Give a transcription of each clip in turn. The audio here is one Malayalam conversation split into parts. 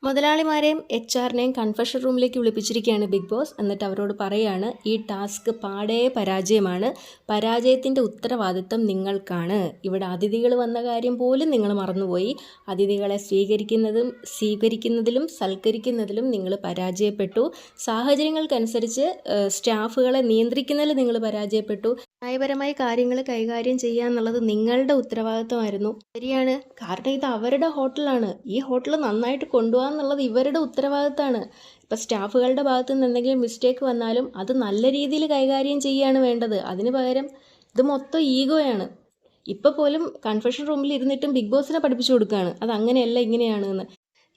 മുതലാളിമാരെയും HR-നെയും കൺഫഷൻ റൂമിലേക്ക് വിളിപ്പിച്ചിരിക്കുകയാണ് ബിഗ് ബോസ്. എന്നിട്ട് അവരോട് പറയാണ്, ഈ ടാസ്ക് പാടേ പരാജയമാണ്, പരാജയത്തിൻ്റെ ഉത്തരവാദിത്തം നിങ്ങൾക്കാണ്. ഇവിടെ അതിഥികൾ വന്ന കാര്യം പോലും നിങ്ങൾ മറന്നുപോയി. അതിഥികളെ സ്വീകരിക്കുന്നതിലും സൽക്കരിക്കുന്നതിലും നിങ്ങൾ പരാജയപ്പെട്ടു. സാഹചര്യങ്ങൾക്കനുസരിച്ച് സ്റ്റാഫുകളെ നിയന്ത്രിക്കുന്നതിൽ നിങ്ങൾ പരാജയപ്പെട്ടു. ന്യായപരമായി കാര്യങ്ങൾ കൈകാര്യം ചെയ്യുക എന്നുള്ളത് നിങ്ങളുടെ ഉത്തരവാദിത്തമായിരുന്നു. ശരിയാണ്, കാരണം ഇത് അവരുടെ ഹോട്ടലാണ്. ഈ ഹോട്ടൽ നന്നായിട്ട് കൊണ്ടുപോകാൻ എന്നുള്ളത് ഇവരുടെ ഉത്തരവാദിത്തമാണ്. ഇപ്പം സ്റ്റാഫുകളുടെ ഭാഗത്തു നിന്ന് എന്തെങ്കിലും മിസ്റ്റേക്ക് വന്നാലും അത് നല്ല രീതിയിൽ കൈകാര്യം ചെയ്യുകയാണ് വേണ്ടത്. അതിന് പകരം ഇത് മൊത്തം ഈഗോയാണ്. ഇപ്പം പോലും കൺഫഷൻ റൂമിൽ ഇരുന്നിട്ടും ബിഗ് ബോസിനെ പഠിപ്പിച്ചു കൊടുക്കുകയാണ്, അത് അങ്ങനെയല്ല ഇങ്ങനെയാണ് എന്ന്.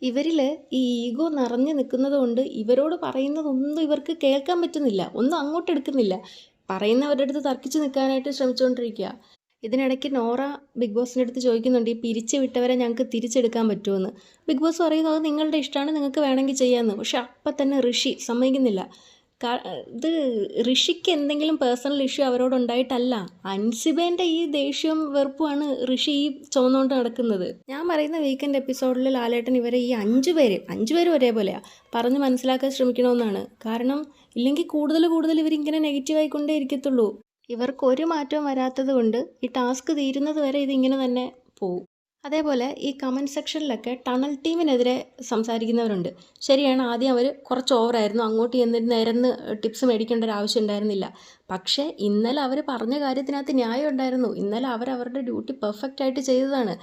ഇവരിൽ ഈ ഈഗോ നിറഞ്ഞു നിൽക്കുന്നത് കൊണ്ട് ഇവരോട് പറയുന്നതൊന്നും ഇവർക്ക് കേൾക്കാൻ പറ്റുന്നില്ല, ഒന്നും അങ്ങോട്ട് എടുക്കുന്നില്ല. പറയുന്നവരുടെ അടുത്ത് തർക്കിച്ച് നിൽക്കാനായിട്ട് ശ്രമിച്ചുകൊണ്ടിരിക്കുക. ഇതിനിടയ്ക്ക് നോറ ബിഗ് ബോസിൻ്റെ അടുത്ത് ചോദിക്കുന്നുണ്ട്, ഈ പിരിച്ചു വിട്ടവരെ ഞങ്ങൾക്ക് തിരിച്ചെടുക്കാൻ പറ്റുമെന്ന്. ബിഗ് ബോസ് പറയുന്നത് അത് നിങ്ങളുടെ ഇഷ്ടമാണ്, നിങ്ങൾക്ക് വേണമെങ്കിൽ ചെയ്യാമെന്ന്. പക്ഷെ അപ്പം തന്നെ ഋഷി സമ്മതിക്കുന്നില്ല. ഇത് ഋഷിക്ക് എന്തെങ്കിലും പേഴ്സണൽ ഇഷ്യൂ അവരോടുണ്ടായിട്ടല്ല, അൻസിബേൻ്റെ ഈ ദേഷ്യവും വെറുപ്പുമാണ് ഋഷി ഈ ചുമന്നുകൊണ്ട് നടക്കുന്നത്. ഞാൻ പറയുന്ന വീക്കെൻഡ് എപ്പിസോഡിൽ ലാലേട്ടൻ ഇവരെ ഈ അഞ്ചു പേരും ഒരേപോലെയാണ് പറഞ്ഞ് മനസ്സിലാക്കാൻ ശ്രമിക്കണമെന്നാണ്. കാരണം ഇല്ലെങ്കിൽ കൂടുതൽ ഇവരിങ്ങനെ നെഗറ്റീവായിക്കൊണ്ടേ ഇരിക്കത്തുള്ളൂ. ഇവർക്ക് ഒരു മാറ്റവും വരാത്തത് കൊണ്ട് ഈ ടാസ്ക് തീരുന്നത് വരെ ഇതിങ്ങനെ തന്നെ പോവും. അതേപോലെ ഈ കമൻറ്റ് സെക്ഷനിലൊക്കെ ടണൽ ടീമിനെതിരെ സംസാരിക്കുന്നവരുണ്ട്. ശരിയാണ്, ആദ്യം അവർ കുറച്ച് ഓവറായിരുന്നു, അങ്ങോട്ട് ചെന്നിട്ട് നിരന്ന് ടിപ്സ് മേടിക്കേണ്ട ഒരു ആവശ്യം ഉണ്ടായിരുന്നില്ല. പക്ഷേ ഇന്നലെ അവർ പറഞ്ഞ കാര്യത്തിനകത്ത് ന്യായം ഉണ്ടായിരുന്നു. ഇന്നലെ അവരുടെ ഡ്യൂട്ടി പെർഫെക്റ്റ് ആയിട്ട് ചെയ്തതാണ്.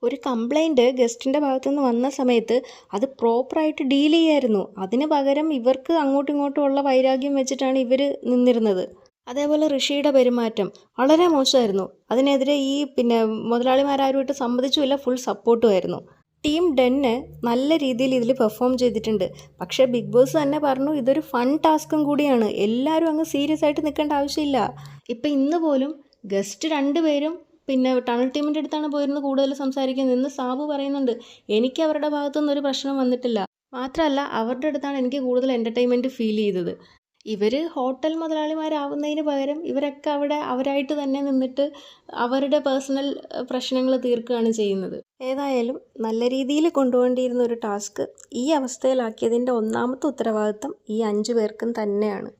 ഒരു കംപ്ലൈൻറ്റ് ഗസ്റ്റിൻ്റെ ഭാഗത്തുനിന്ന് വന്ന സമയത്ത് അത് പ്രോപ്പറായിട്ട് ഡീൽ ചെയ്യായിരുന്നു. അതിന് പകരം ഇവർക്ക് അങ്ങോട്ടും ഇങ്ങോട്ടും ഉള്ള വൈരാഗ്യം വെച്ചിട്ടാണ് ഇവർ നിന്നിരുന്നത്. അതേപോലെ ഋഷിയുടെ പെരുമാറ്റം വളരെ മോശമായിരുന്നു. അതിനെതിരെ ഈ മുതലാളിമാരാരുമായിട്ട് സമ്മതിച്ചുമില്ല, ഫുൾ സപ്പോർട്ടുമായിരുന്നു. ടീം ഡെന്ന് നല്ല രീതിയിൽ ഇതിൽ പെർഫോം ചെയ്തിട്ടുണ്ട്. പക്ഷേ ബിഗ് ബോസ് തന്നെ പറഞ്ഞു ഇതൊരു ഫൺ ടാസ്കും കൂടിയാണ്, എല്ലാവരും അങ്ങ് സീരിയസ് ആയിട്ട് നിൽക്കേണ്ട ആവശ്യമില്ല. ഇപ്പം ഇന്ന് പോലും ഗസ്റ്റ് 2 പേരും ടണൽ ടീമിൻ്റെ അടുത്താണ് പോയിരുന്നത് കൂടുതൽ സംസാരിക്കുന്നത്. ഇന്ന് സാബു പറയുന്നുണ്ട്, എനിക്ക് അവരുടെ ഭാഗത്തുനിന്ന് ഒരു പ്രശ്നം വന്നിട്ടില്ല, മാത്രമല്ല അവരുടെ അടുത്താണ് എനിക്ക് കൂടുതൽ എൻ്റർടൈൻമെൻറ്റ് ഫീൽ ചെയ്തത്. ഇവർ ഹോട്ടൽ മുതലാളിമാരാവുന്നതിന് പകരം ഇവരൊക്കെ അവിടെ അവരായിട്ട് തന്നെ നിന്നിട്ട് അവരുടെ പേഴ്സണൽ പ്രശ്നങ്ങൾ തീർക്കുകയാണ് ചെയ്യുന്നത്. ഏതായാലും നല്ല രീതിയിൽ കൊണ്ടുപോകേണ്ടിയിരുന്ന ഒരു ടാസ്ക് ഈ അവസ്ഥയിലാക്കിയതിൻ്റെ ഒന്നാമത്തെ ഉത്തരവാദിത്തം ഈ 5 പേർക്കും തന്നെയാണ്.